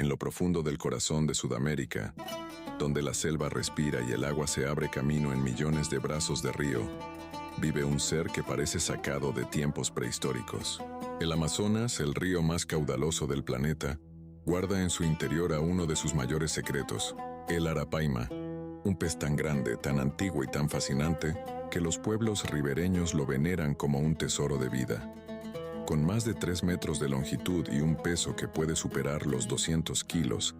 En lo profundo del corazón de Sudamérica, donde la selva respira y el agua se abre camino en millones de brazos de río, vive un ser que parece sacado de tiempos prehistóricos. El Amazonas, el río más caudaloso del planeta, guarda en su interior a uno de sus mayores secretos, el arapaima, un pez tan grande, tan antiguo y tan fascinante que los pueblos ribereños lo veneran como un tesoro de vida. Con más de 3 metros de longitud y un peso que puede superar los 200 kilos,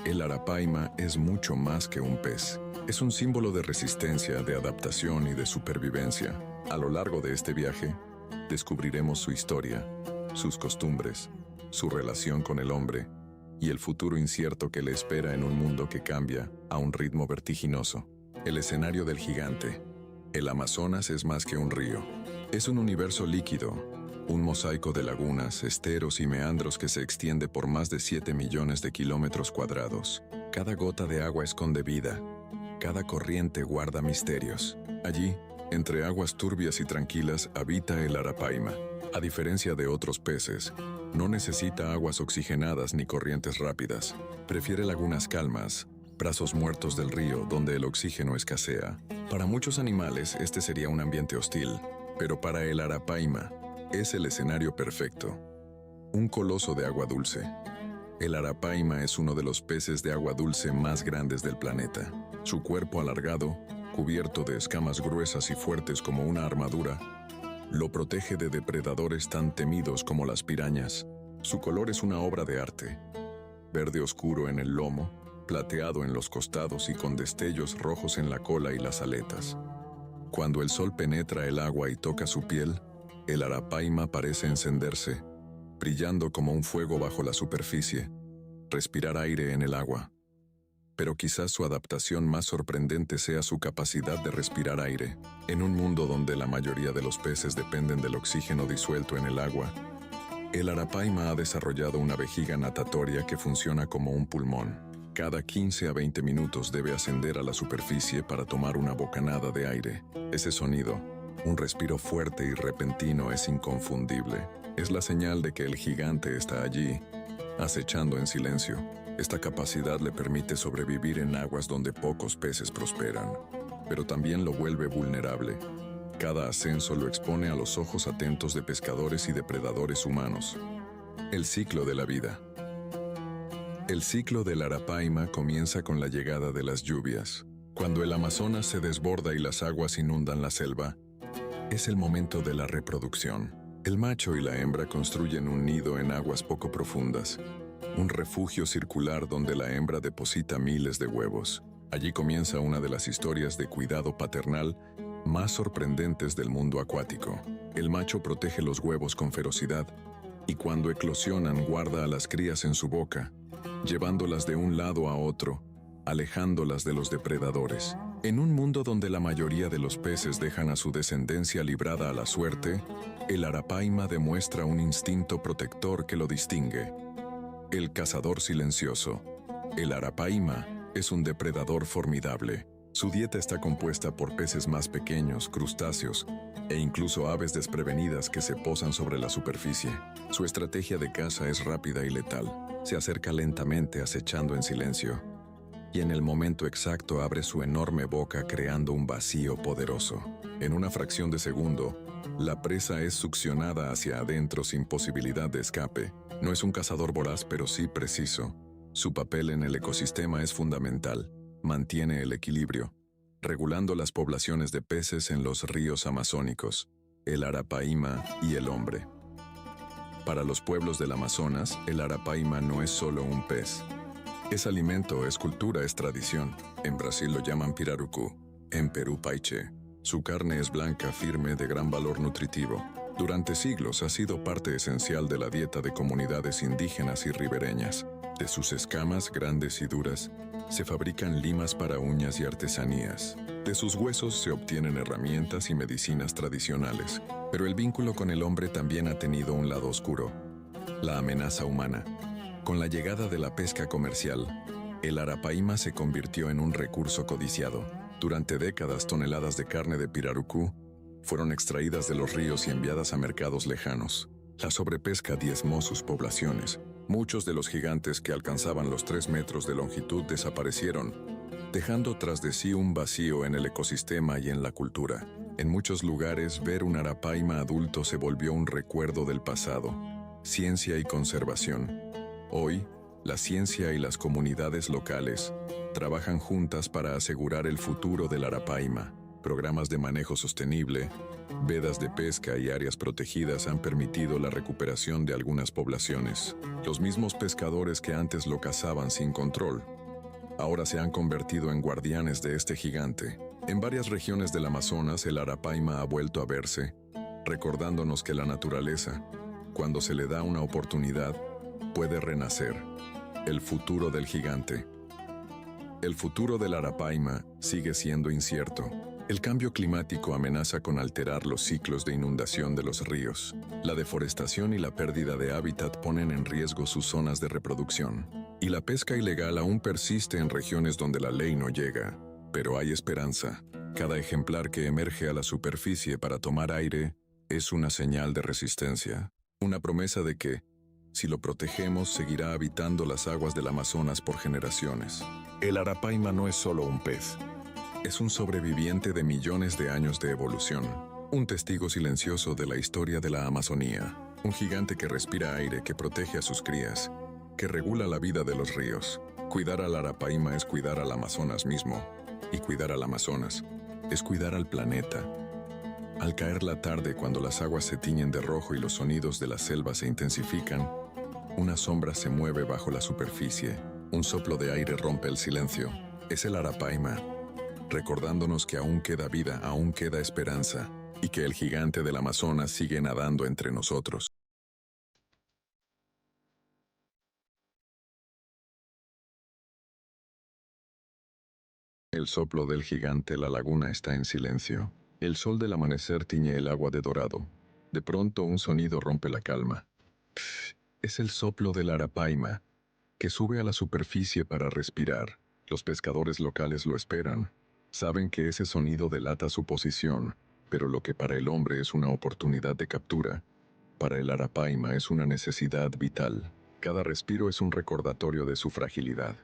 el arapaima es mucho más que un pez. Es un símbolo de resistencia, de adaptación y de supervivencia. A lo largo de este viaje, descubriremos su historia, sus costumbres, su relación con el hombre y el futuro incierto que le espera en un mundo que cambia a un ritmo vertiginoso. El escenario del gigante. El Amazonas es más que un río. Es un universo líquido, un mosaico de lagunas, esteros y meandros que se extiende por más de 7 millones de kilómetros cuadrados. Cada gota de agua esconde vida. Cada corriente guarda misterios. Allí, entre aguas turbias y tranquilas, habita el arapaima. A diferencia de otros peces, no necesita aguas oxigenadas ni corrientes rápidas. Prefiere lagunas calmas, brazos muertos del río donde el oxígeno escasea. Para muchos animales este sería un ambiente hostil, pero para el arapaima es el escenario perfecto. Un coloso de agua dulce. El arapaima es uno de los peces de agua dulce más grandes del planeta. Su cuerpo alargado, cubierto de escamas gruesas y fuertes como una armadura, lo protege de depredadores tan temidos como las pirañas. Su color es una obra de arte. Verde oscuro en el lomo, plateado en los costados y con destellos rojos en la cola y las aletas. Cuando el sol penetra el agua y toca su piel, el arapaima parece encenderse, brillando como un fuego bajo la superficie, respirar aire en el agua. Pero quizás su adaptación más sorprendente sea su capacidad de respirar aire. En un mundo donde la mayoría de los peces dependen del oxígeno disuelto en el agua, el arapaima ha desarrollado una vejiga natatoria que funciona como un pulmón. Cada 15 a 20 minutos debe ascender a la superficie para tomar una bocanada de aire. Ese sonido, un respiro fuerte y repentino, es inconfundible. Es la señal de que el gigante está allí, acechando en silencio. Esta capacidad le permite sobrevivir en aguas donde pocos peces prosperan, pero también lo vuelve vulnerable. Cada ascenso lo expone a los ojos atentos de pescadores y depredadores humanos. El ciclo de la vida. El ciclo del arapaima comienza con la llegada de las lluvias. Cuando el Amazonas se desborda y las aguas inundan la selva, es el momento de la reproducción. El macho y la hembra construyen un nido en aguas poco profundas, un refugio circular donde la hembra deposita miles de huevos. Allí comienza una de las historias de cuidado paternal más sorprendentes del mundo acuático. El macho protege los huevos con ferocidad y cuando eclosionan guarda a las crías en su boca, llevándolas de un lado a otro, alejándolas de los depredadores. En un mundo donde la mayoría de los peces dejan a su descendencia librada a la suerte, el arapaima demuestra un instinto protector que lo distingue. El cazador silencioso. El arapaima es un depredador formidable. Su dieta está compuesta por peces más pequeños, crustáceos e incluso aves desprevenidas que se posan sobre la superficie. Su estrategia de caza es rápida y letal. Se acerca lentamente acechando en silencio y en el momento exacto abre su enorme boca creando un vacío poderoso. En una fracción de segundo, la presa es succionada hacia adentro sin posibilidad de escape. No es un cazador voraz, pero sí preciso. Su papel en el ecosistema es fundamental. Mantiene el equilibrio, regulando las poblaciones de peces en los ríos amazónicos, el arapaima y el hombre. Para los pueblos del Amazonas, el arapaima no es solo un pez. Es alimento, es cultura, es tradición. En Brasil lo llaman pirarucu, en Perú paiche. Su carne es blanca, firme, de gran valor nutritivo. Durante siglos ha sido parte esencial de la dieta de comunidades indígenas y ribereñas. De sus escamas grandes y duras, se fabrican limas para uñas y artesanías. De sus huesos se obtienen herramientas y medicinas tradicionales. Pero el vínculo con el hombre también ha tenido un lado oscuro: la amenaza humana. Con la llegada de la pesca comercial, el arapaima se convirtió en un recurso codiciado. Durante décadas, toneladas de carne de pirarucú fueron extraídas de los ríos y enviadas a mercados lejanos. La sobrepesca diezmó sus poblaciones, Muchos de los gigantes que alcanzaban los 3 metros de longitud desaparecieron, dejando tras de sí un vacío en el ecosistema y en la cultura. En muchos lugares, ver un arapaima adulto se volvió un recuerdo del pasado. Ciencia y conservación. Hoy, la ciencia y las comunidades locales trabajan juntas para asegurar el futuro del arapaima. Programas de manejo sostenible, vedas de pesca y áreas protegidas han permitido la recuperación de algunas poblaciones. Los mismos pescadores que antes lo cazaban sin control, ahora se han convertido en guardianes de este gigante. En varias regiones del Amazonas, el arapaima ha vuelto a verse, recordándonos que la naturaleza, cuando se le da una oportunidad, puede renacer. El futuro del gigante. El futuro del arapaima sigue siendo incierto. El cambio climático amenaza con alterar los ciclos de inundación de los ríos. La deforestación y la pérdida de hábitat ponen en riesgo sus zonas de reproducción. Y la pesca ilegal aún persiste en regiones donde la ley no llega. Pero hay esperanza. Cada ejemplar que emerge a la superficie para tomar aire es una señal de resistencia. Una promesa de que, si lo protegemos, seguirá habitando las aguas del Amazonas por generaciones. El arapaima no es solo un pez. Es un sobreviviente de millones de años de evolución. Un testigo silencioso de la historia de la Amazonía. Un gigante que respira aire, que protege a sus crías, que regula la vida de los ríos. Cuidar al arapaima es cuidar al Amazonas mismo. Y cuidar al Amazonas es cuidar al planeta. Al caer la tarde, cuando las aguas se tiñen de rojo y los sonidos de la selva se intensifican, una sombra se mueve bajo la superficie. Un soplo de aire rompe el silencio. Es el arapaima, recordándonos que aún queda vida, aún queda esperanza, y que el gigante del Amazonas sigue nadando entre nosotros. El soplo del gigante, la laguna está en silencio. El sol del amanecer tiñe el agua de dorado. De pronto un sonido rompe la calma. Es el soplo del arapaima, que sube a la superficie para respirar. Los pescadores locales lo esperan. Saben que ese sonido delata su posición, pero lo que para el hombre es una oportunidad de captura, para el arapaima es una necesidad vital. Cada respiro es un recordatorio de su fragilidad.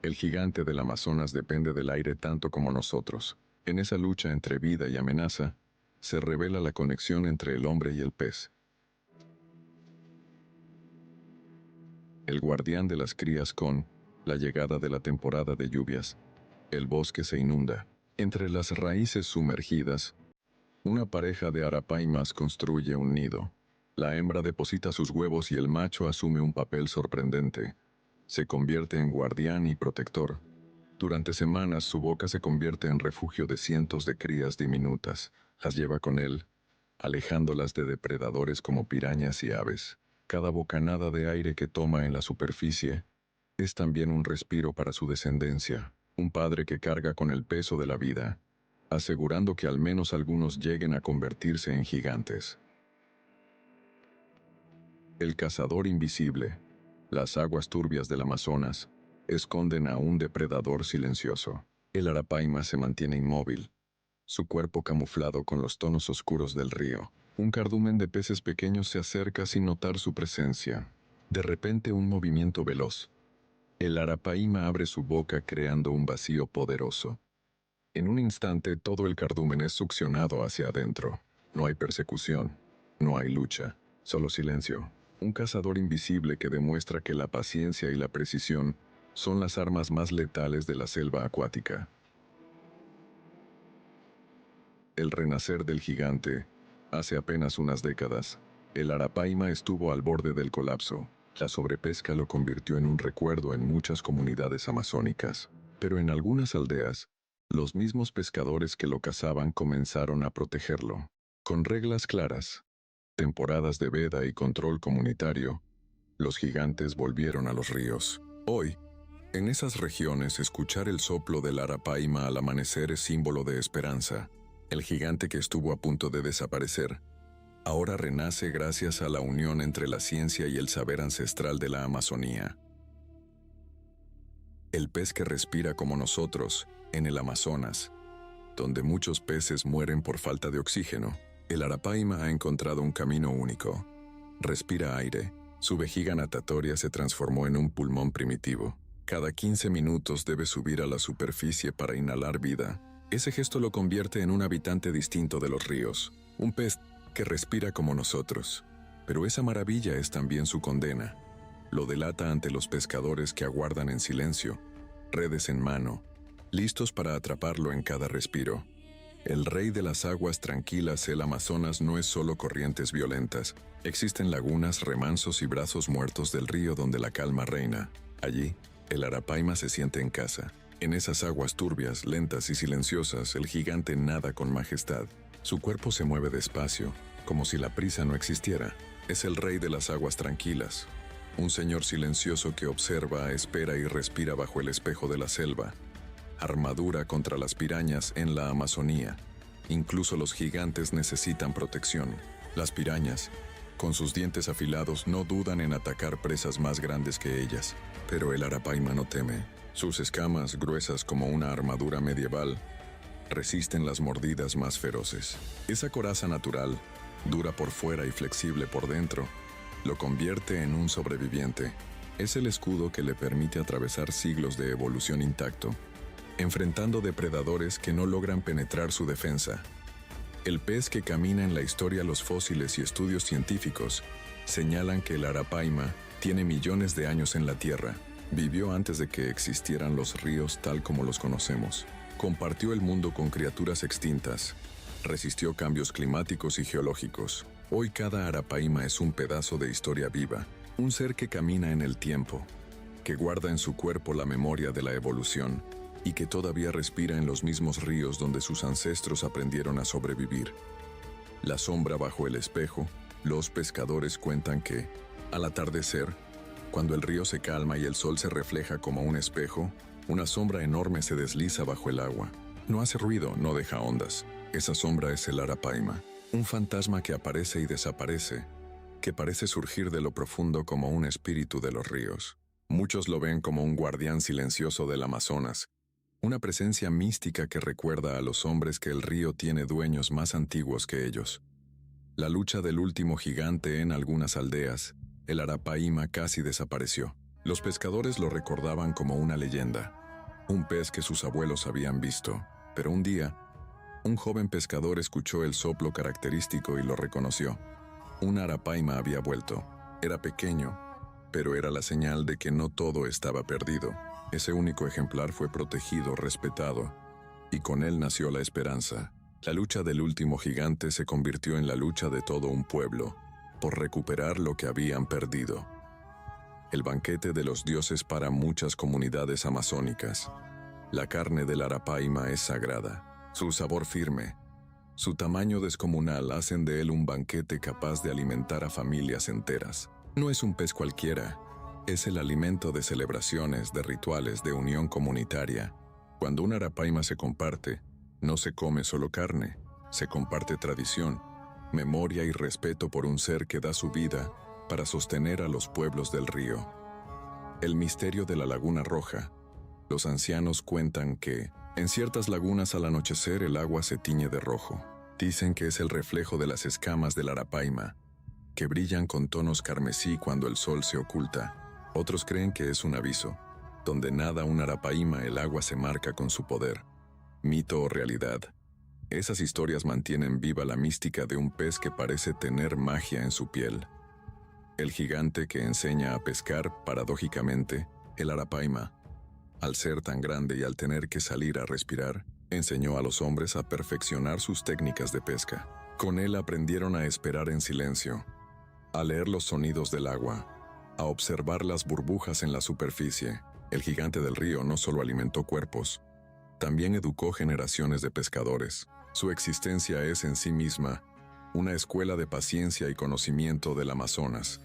El gigante del Amazonas depende del aire tanto como nosotros. En esa lucha entre vida y amenaza, se revela la conexión entre el hombre y el pez. El guardián de las crías con la llegada de la temporada de lluvias. El bosque se inunda. Entre las raíces sumergidas, una pareja de arapaimas construye un nido. La hembra deposita sus huevos y el macho asume un papel sorprendente. Se convierte en guardián y protector. Durante semanas su boca se convierte en refugio de cientos de crías diminutas. Las lleva con él, alejándolas de depredadores como pirañas y aves. Cada bocanada de aire que toma en la superficie es también un respiro para su descendencia, un padre que carga con el peso de la vida, asegurando que al menos algunos lleguen a convertirse en gigantes. El cazador invisible. Las aguas turbias del Amazonas esconden a un depredador silencioso. El arapaima se mantiene inmóvil, su cuerpo camuflado con los tonos oscuros del río. Un cardumen de peces pequeños se acerca sin notar su presencia. De repente, un movimiento veloz. El arapaima abre su boca creando un vacío poderoso. En un instante, todo el cardumen es succionado hacia adentro. No hay persecución, no hay lucha, solo silencio. Un cazador invisible que demuestra que la paciencia y la precisión son las armas más letales de la selva acuática. El renacer del gigante. Hace apenas unas décadas, el arapaima estuvo al borde del colapso. La sobrepesca lo convirtió en un recuerdo en muchas comunidades amazónicas. Pero en algunas aldeas, los mismos pescadores que lo cazaban comenzaron a protegerlo. Con reglas claras, temporadas de veda y control comunitario, los gigantes volvieron a los ríos. Hoy, en esas regiones, escuchar el soplo del arapaima al amanecer es símbolo de esperanza. El gigante que estuvo a punto de desaparecer, ahora renace gracias a la unión entre la ciencia y el saber ancestral de la Amazonía. El pez que respira como nosotros, en el Amazonas, donde muchos peces mueren por falta de oxígeno, el arapaima ha encontrado un camino único. Respira aire, Su vejiga natatoria se transformó en un pulmón primitivo. Cada 15 minutos debe subir a la superficie para inhalar vida. Ese gesto lo convierte en un habitante distinto de los ríos, un pez que respira como nosotros. Pero esa maravilla es también su condena. Lo delata ante los pescadores que aguardan en silencio, redes en mano, listos para atraparlo en cada respiro. El rey de las aguas tranquilas, el Amazonas, no es solo corrientes violentas. Existen lagunas, remansos y brazos muertos del río donde la calma reina. Allí, el arapaima se siente en casa. En esas aguas turbias, lentas y silenciosas, el gigante nada con majestad. Su cuerpo se mueve despacio, como si la prisa no existiera. Es el rey de las aguas tranquilas. Un señor silencioso que observa, espera y respira bajo el espejo de la selva. Armadura contra las pirañas en la Amazonía. Incluso los gigantes necesitan protección. Las pirañas, con sus dientes afilados, no dudan en atacar presas más grandes que ellas. Pero el arapaima no teme. Sus escamas, gruesas como una armadura medieval, resisten las mordidas más feroces. Esa coraza natural, dura por fuera y flexible por dentro, lo convierte en un sobreviviente. Es el escudo que le permite atravesar siglos de evolución intacto, enfrentando depredadores que no logran penetrar su defensa. El pez que camina en la historia, los fósiles y estudios científicos señalan que el arapaima tiene millones de años en la Tierra. Vivió antes de que existieran los ríos tal como los conocemos. Compartió el mundo con criaturas extintas. Resistió cambios climáticos y geológicos. Hoy cada arapaima es un pedazo de historia viva, un ser que camina en el tiempo, que guarda en su cuerpo la memoria de la evolución y que todavía respira en los mismos ríos donde sus ancestros aprendieron a sobrevivir. La sombra bajo el espejo. Los pescadores cuentan que, al atardecer, cuando el río se calma y el sol se refleja como un espejo, una sombra enorme se desliza bajo el agua. No hace ruido, no deja ondas. Esa sombra es el arapaima, un fantasma que aparece y desaparece, que parece surgir de lo profundo como un espíritu de los ríos. Muchos lo ven como un guardián silencioso del Amazonas, una presencia mística que recuerda a los hombres que el río tiene dueños más antiguos que ellos. La lucha del último gigante en algunas aldeas, el arapaima casi desapareció. Los pescadores lo recordaban como una leyenda, un pez que sus abuelos habían visto. Pero un día, un joven pescador escuchó el soplo característico y lo reconoció. Un arapaima había vuelto. Era pequeño, pero era la señal de que no todo estaba perdido. Ese único ejemplar fue protegido, respetado, y con él nació la esperanza. La lucha del último gigante se convirtió en la lucha de todo un pueblo, por recuperar lo que habían perdido. El banquete de los dioses para muchas comunidades amazónicas. La carne del arapaima es sagrada. Su sabor firme, su tamaño descomunal hacen de él un banquete capaz de alimentar a familias enteras. No es un pez cualquiera. Es el alimento de celebraciones, de rituales, de unión comunitaria. Cuando un arapaima se comparte, no se come solo carne, se comparte tradición, memoria y respeto por un ser que da su vida para sostener a los pueblos del río. El misterio de la Laguna Roja. Los ancianos cuentan que, en ciertas lagunas al anochecer el agua se tiñe de rojo. Dicen que es el reflejo de las escamas del arapaima, que brillan con tonos carmesí cuando el sol se oculta. Otros creen que es un aviso. Donde nada un arapaima, el agua se marca con su poder. Mito o realidad. Esas historias mantienen viva la mística de un pez que parece tener magia en su piel. El gigante que enseña a pescar, paradójicamente, el arapaima, al ser tan grande y al tener que salir a respirar, enseñó a los hombres a perfeccionar sus técnicas de pesca. Con él aprendieron a esperar en silencio, a leer los sonidos del agua, a observar las burbujas en la superficie. El gigante del río no solo alimentó cuerpos, también educó generaciones de pescadores. Su existencia es en sí misma una escuela de paciencia y conocimiento del Amazonas.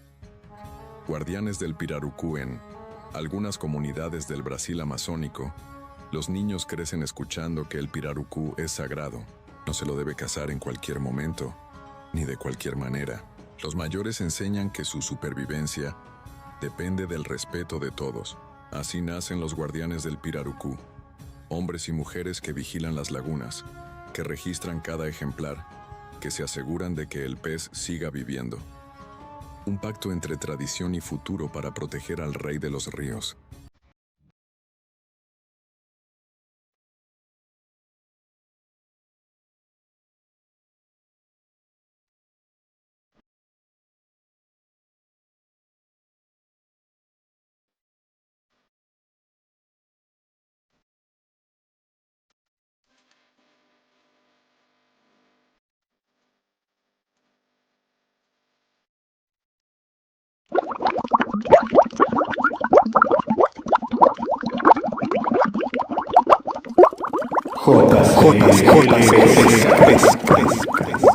Guardianes del pirarucú. En algunas comunidades del Brasil amazónico, los niños crecen escuchando que el pirarucú es sagrado. No se lo debe cazar en cualquier momento, ni de cualquier manera. Los mayores enseñan que su supervivencia depende del respeto de todos. Así nacen los guardianes del pirarucú, hombres y mujeres que vigilan las lagunas, que registran cada ejemplar, que se aseguran de que el pez siga viviendo. Un pacto entre tradición y futuro para proteger al rey de los ríos. JCL.